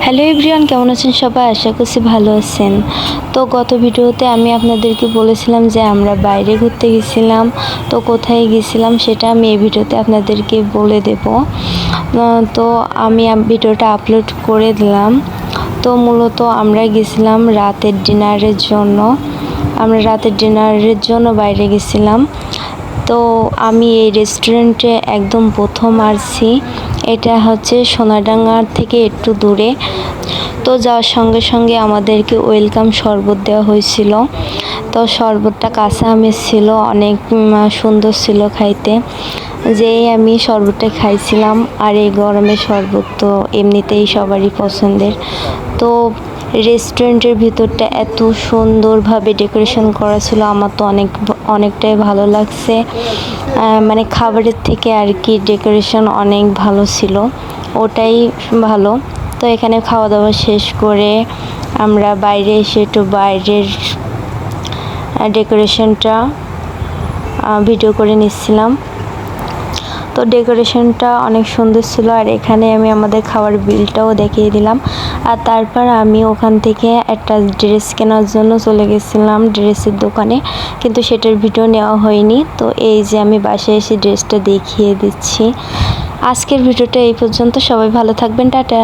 Hello everyone, কেমন আছেন সবাই? আশা করছি ভালো আছেন। তো গত ভিডিওতে আমি আপনাদেরকে বলেছিলাম যে আমরা বাইরে ঘুরতে গেছিলাম। তো কোথায় গেছিলাম সেটা আমি এই ভিডিওতে আপনাদেরকে বলে দেব। তো আমি ভিডিওটা আপলোড করে দিলাম। তো মূলত আমরা গেছিলাম রাতের ডিনারের জন্য। বাইরে গেছিলাম। তো আমি এই রেস্টুরেন্টে একদম প্রথম আসছি। এটা হচ্ছে সোনাডাঙ্গার থেকে একটু দূরে। তো যাওয়ার সঙ্গে সঙ্গে আমাদেরকে ওয়েলকাম শরবত দেওয়া হয়েছিল। তো শরবতটা কাঁচা আমের ছিল, অনেক সুন্দর ছিল খাইতে। যেই আমি শরবতটা খাইছিলাম, আর এই গরমে শরবত তো এমনিতেই সবারই পছন্দের। তো রেস্টুরেন্টের ভিতরটা এত সুন্দরভাবে ডেকোরেশন করা ছিল, আমার তো অনেকটাই ভালো লাগছে। মানে খাবারের থেকে আর কি ডেকোরেশন অনেক ভালো ছিল, ওটাই ভালো। তো এখানে খাওয়া দাওয়া শেষ করে আমরা বাইরে এসে একটু বাইরের ডেকোরেশনটা ভিডিও করে নিচ্ছিলাম। তো ডেকোরেশনটা অনেক সুন্দর ছিল। আর এখানে আমি আমাদের খাওয়ার বিলটাও দেখিয়ে দিলাম। আর তারপর আমি ওখান থেকে একটা ড্রেস কেনার জন্য চলে গেছিলাম ড্রেসের দোকানে, কিন্তু সেটার ভিডিও নেওয়া হয়নি। তো এই যে আমি বাসায় এসে ড্রেসটা দেখিয়ে দিচ্ছি। আজকের ভিডিওটা এই পর্যন্ত। সবাই ভালো থাকবেন, টাটা।